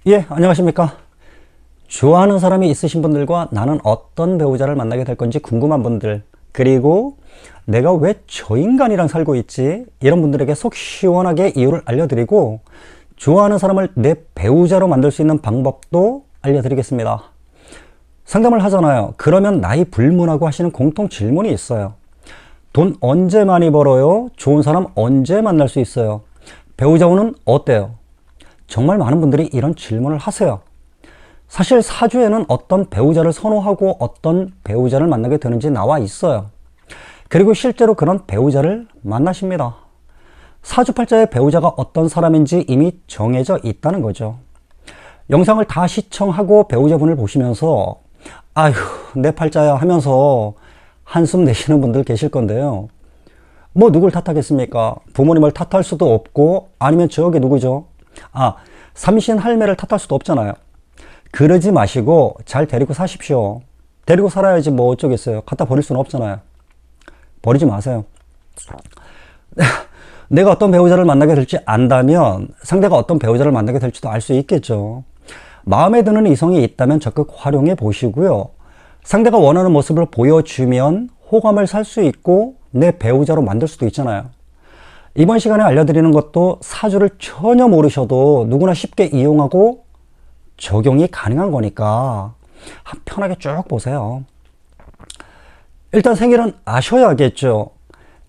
예, 안녕하십니까. 좋아하는 사람이 있으신 분들과 나는 어떤 배우자를 만나게 될 건지 궁금한 분들, 그리고 내가 왜 저 인간이랑 살고 있지? 이런 분들에게 속 시원하게 이유를 알려드리고, 좋아하는 사람을 내 배우자로 만들 수 있는 방법도 알려드리겠습니다. 상담을 하잖아요. 그러면 나이 불문하고 하시는 공통 질문이 있어요. 돈 언제 많이 벌어요? 좋은 사람 언제 만날 수 있어요? 배우자는 어때요? 정말 많은 분들이 이런 질문을 하세요. 사실 사주에는 어떤 배우자를 선호하고 어떤 배우자를 만나게 되는지 나와 있어요. 그리고 실제로 그런 배우자를 만나십니다. 사주팔자의 배우자가 어떤 사람인지 이미 정해져 있다는 거죠. 영상을 다 시청하고 배우자분을 보시면서 아휴 내 팔자야 하면서 한숨 내쉬는 분들 계실 건데요. 뭐 누굴 탓하겠습니까? 부모님을 탓할 수도 없고 아니면 저게 누구죠? 삼신 할매를 탓할 수도 없잖아요. 그러지 마시고 잘 데리고 사십시오. 데리고 살아야지 뭐 어쩌겠어요. 갖다 버릴 수는 없잖아요. 버리지 마세요. 내가 어떤 배우자를 만나게 될지 안다면 상대가 어떤 배우자를 만나게 될지도 알 수 있겠죠. 마음에 드는 이성이 있다면 적극 활용해 보시고요. 상대가 원하는 모습을 보여주면 호감을 살 수 있고 내 배우자로 만들 수도 있잖아요. 이번 시간에 알려드리는 것도 사주를 전혀 모르셔도 누구나 쉽게 이용하고 적용이 가능한 거니까 편하게 쭉 보세요. 일단 생일은 아셔야겠죠.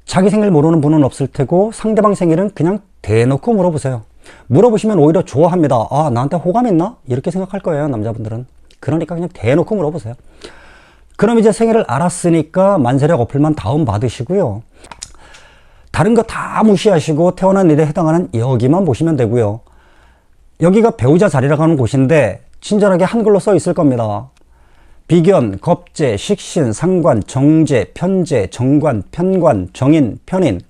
자기 생일 모르는 분은 없을 테고 상대방 생일은 그냥 대놓고 물어보세요. 물어보시면 오히려 좋아합니다. 나한테 호감 있나? 이렇게 생각할 거예요, 남자분들은. 그러니까 그냥 대놓고 물어보세요. 그럼 이제 생일을 알았으니까 만세력 어플만 다운받으시고요. 다른 거 다 무시하시고 태어난 일에 해당하는 여기만 보시면 되고요. 여기가 배우자 자리라고 하는 곳인데 친절하게 한글로 써 있을 겁니다. 비견, 겁재, 식신, 상관, 정제, 편제, 정관, 편관, 정인, 편인.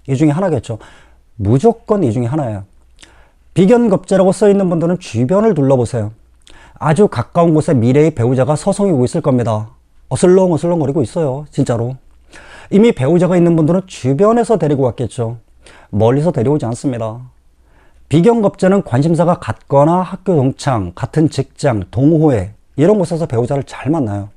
이 중에 하나겠죠. 무조건 이 중에 하나예요. 비견, 겁재라고 써 있는 분들은 주변을 둘러보세요. 아주 가까운 곳에 미래의 배우자가 서성이고 있을 겁니다. 어슬렁어슬렁거리고 있어요. 진짜로. 이미 배우자가 있는 분들은 주변에서 데리고 왔겠죠. 멀리서 데려오지 않습니다. 비견겁자는 관심사가 같거나 학교 동창, 같은 직장, 동호회 이런 곳에서 배우자를 잘 만나요.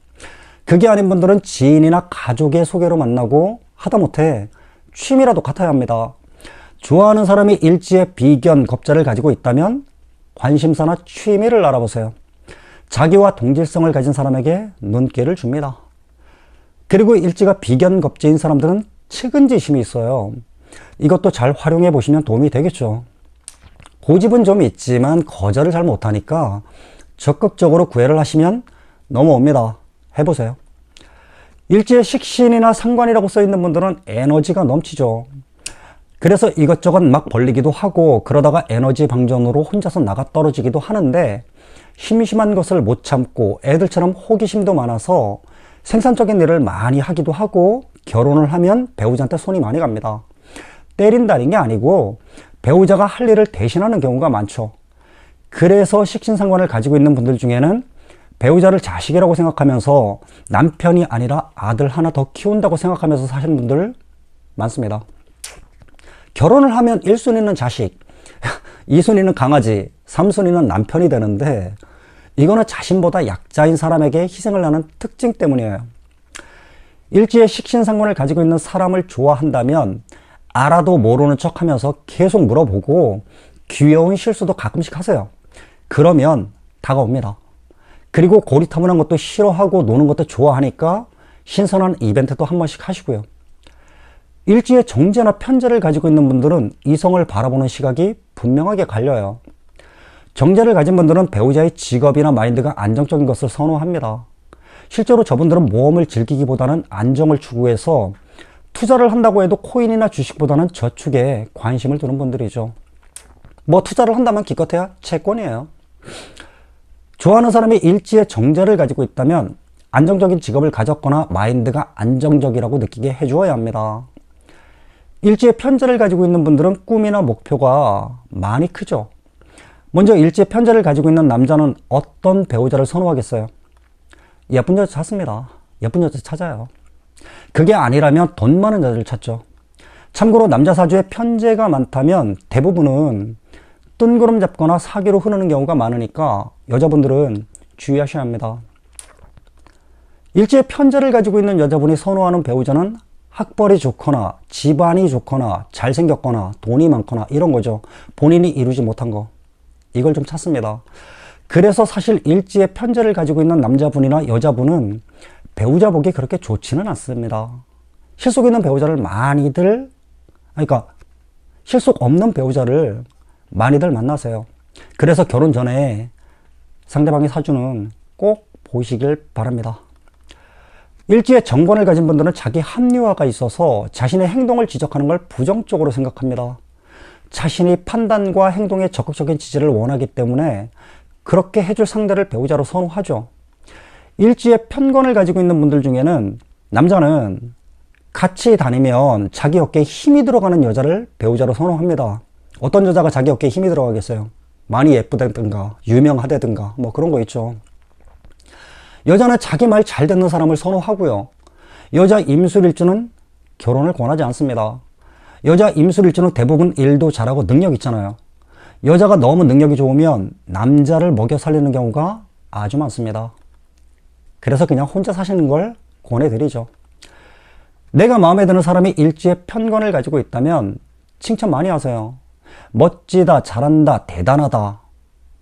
그게 아닌 분들은 지인이나 가족의 소개로 만나고 하다못해 취미라도 같아야 합니다. 좋아하는 사람이 일지에 비견겁자를 가지고 있다면 관심사나 취미를 알아보세요. 자기와 동질성을 가진 사람에게 눈길을 줍니다. 그리고 일지가 비견겁재인 사람들은 측은지심이 있어요. 이것도 잘 활용해 보시면 도움이 되겠죠. 고집은 좀 있지만 거절을 잘 못하니까 적극적으로 구애를 하시면 넘어옵니다. 해보세요. 일지에 식신이나 상관이라고 써있는 분들은 에너지가 넘치죠. 그래서 이것저것 막 벌리기도 하고 그러다가 에너지 방전으로 혼자서 나가 떨어지기도 하는데 심심한 것을 못 참고 애들처럼 호기심도 많아서 생산적인 일을 많이 하기도 하고 결혼을 하면 배우자한테 손이 많이 갑니다. 때린다는 게 아니고 배우자가 할 일을 대신하는 경우가 많죠. 그래서 식신상관을 가지고 있는 분들 중에는 배우자를 자식이라고 생각하면서 남편이 아니라 아들 하나 더 키운다고 생각하면서 사시는 분들 많습니다. 결혼을 하면 1순위는 자식, 2순위는 강아지, 3순위는 남편이 되는데 이거는 자신보다 약자인 사람에게 희생을 하는 특징 때문이에요. 일지에 식신상관을 가지고 있는 사람을 좋아한다면 알아도 모르는 척 하면서 계속 물어보고 귀여운 실수도 가끔씩 하세요. 그러면 다가옵니다. 그리고 고리타분한 것도 싫어하고 노는 것도 좋아하니까 신선한 이벤트도 한 번씩 하시고요. 일지에 정제나 편제를 가지고 있는 분들은 이성을 바라보는 시각이 분명하게 갈려요. 정제를 가진 분들은 배우자의 직업이나 마인드가 안정적인 것을 선호합니다. 실제로 저분들은 모험을 즐기기보다는 안정을 추구해서 투자를 한다고 해도 코인이나 주식보다는 저축에 관심을 두는 분들이죠. 뭐 투자를 한다면 기껏해야 채권이에요. 좋아하는 사람이 일지에 정제를 가지고 있다면 안정적인 직업을 가졌거나 마인드가 안정적이라고 느끼게 해주어야 합니다. 일지에 편제를 가지고 있는 분들은 꿈이나 목표가 많이 크죠. 먼저 일지에 편제를 가지고 있는 남자는 어떤 배우자를 선호하겠어요? 예쁜 여자 찾습니다. 예쁜 여자 찾아요. 그게 아니라면 돈 많은 여자를 찾죠. 참고로 남자 사주에 편제가 많다면 대부분은 뜬구름 잡거나 사기로 흐르는 경우가 많으니까 여자분들은 주의하셔야 합니다. 일지의 편제를 가지고 있는 여자분이 선호하는 배우자는 학벌이 좋거나 집안이 좋거나 잘생겼거나 돈이 많거나 이런 거죠. 본인이 이루지 못한 거. 이걸 좀 찾습니다. 그래서 사실 일지의 편제를 가지고 있는 남자분이나 여자분은 배우자 보기 그렇게 좋지는 않습니다. 실속 있는 배우자를 그러니까 실속 없는 배우자를 많이들 만나세요. 그래서 결혼 전에 상대방의 사주는 꼭 보시길 바랍니다. 일지의 정관을 가진 분들은 자기 합리화가 있어서 자신의 행동을 지적하는 걸 부정적으로 생각합니다. 자신이 판단과 행동에 적극적인 지지를 원하기 때문에 그렇게 해줄 상대를 배우자로 선호하죠. 일지의 편관을 가지고 있는 분들 중에는 남자는 같이 다니면 자기 어깨에 힘이 들어가는 여자를 배우자로 선호합니다. 어떤 여자가 자기 어깨에 힘이 들어가겠어요? 많이 예쁘다든가 유명하다든가 뭐 그런 거 있죠. 여자는 자기 말 잘 듣는 사람을 선호하고요. 여자 임술일주는 결혼을 권하지 않습니다. 여자 임술일주는 대부분 일도 잘하고 능력 있잖아요. 여자가 너무 능력이 좋으면 남자를 먹여 살리는 경우가 아주 많습니다. 그래서 그냥 혼자 사시는 걸 권해드리죠. 내가 마음에 드는 사람이 일지의 편관을 가지고 있다면 칭찬 많이 하세요. 멋지다, 잘한다, 대단하다.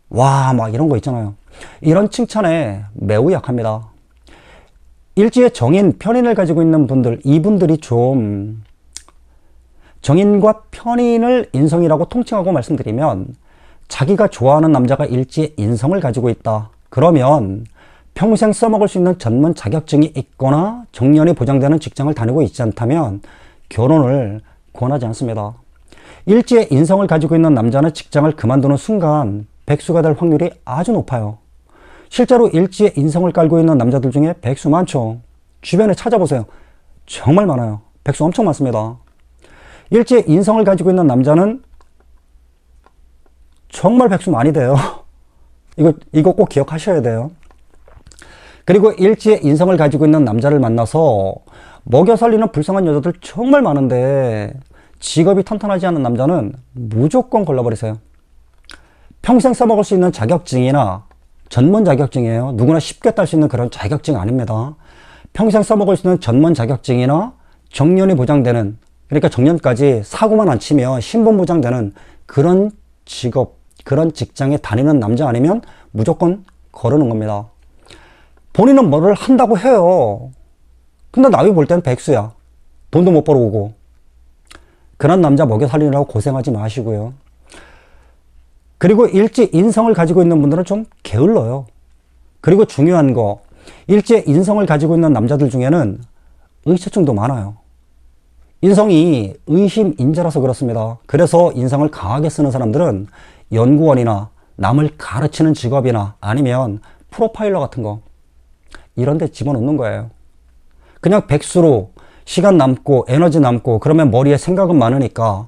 와, 막 이런 거 있잖아요. 이런 칭찬에 매우 약합니다. 일지의 정인, 편인을 가지고 있는 분들, 이분들이 좀 정인과 편인을 인성이라고 통칭하고 말씀드리면 자기가 좋아하는 남자가 일지의 인성을 가지고 있다. 그러면 평생 써먹을 수 있는 전문 자격증이 있거나 정년이 보장되는 직장을 다니고 있지 않다면 결혼을 권하지 않습니다. 일지의 인성을 가지고 있는 남자는 직장을 그만두는 순간 백수가 될 확률이 아주 높아요. 실제로 일지의 인성을 깔고 있는 남자들 중에 백수 많죠. 주변에 찾아보세요. 정말 많아요. 백수 엄청 많습니다. 일지의 인성을 가지고 있는 남자는 정말 백수 많이 돼요. 이거 꼭 기억하셔야 돼요. 그리고 일지의 인성을 가지고 있는 남자를 만나서 먹여 살리는 불쌍한 여자들 정말 많은데 직업이 탄탄하지 않은 남자는 무조건 걸러버리세요. 평생 써먹을 수 있는 자격증이나 전문 자격증이에요. 누구나 쉽게 딸 수 있는 그런 자격증 아닙니다. 평생 써먹을 수 있는 전문 자격증이나 정년이 보장되는, 그러니까 정년까지 사고만 안 치면 신분 보장되는 그런 직업, 그런 직장에 다니는 남자 아니면 무조건 거르는 겁니다. 본인은 뭐를 한다고 해요. 근데 남이 볼 때는 백수야. 돈도 못 벌어오고. 그런 남자 먹여 살리느라고 고생하지 마시고요. 그리고 일지 인성을 가지고 있는 분들은 좀 게을러요. 그리고 중요한 거, 일지의 인성을 가지고 있는 남자들 중에는 의처증도 많아요. 인성이 의심인자라서 그렇습니다. 그래서 인성을 강하게 쓰는 사람들은 연구원이나 남을 가르치는 직업이나 아니면 프로파일러 같은 거 이런 데 집어넣는 거예요. 그냥 백수로 시간 남고 에너지 남고 그러면 머리에 생각은 많으니까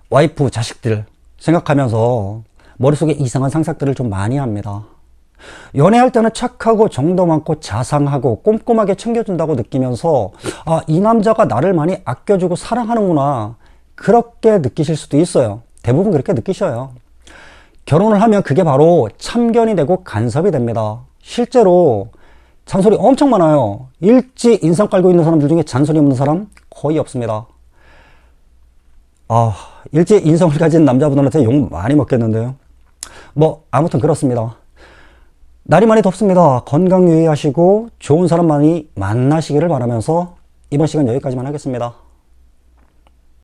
와이프, 자식들 생각하면서 머릿속에 이상한 상상들을 좀 많이 합니다. 연애할 때는 착하고 정도 많고 자상하고 꼼꼼하게 챙겨준다고 느끼면서 아, 이 남자가 나를 많이 아껴주고 사랑하는구나 그렇게 느끼실 수도 있어요. 대부분 그렇게 느끼셔요. 결혼을 하면 그게 바로 참견이 되고 간섭이 됩니다. 실제로 잔소리 엄청 많아요. 일지 인성 깔고 있는 사람들 중에 잔소리 없는 사람 거의 없습니다. 아, 일지 인성을 가진 남자분들한테 욕 많이 먹겠는데요. 뭐 아무튼 그렇습니다. 날이 많이 덥습니다. 건강 유의하시고 좋은 사람 많이 만나시기를 바라면서 이번 시간 여기까지만 하겠습니다.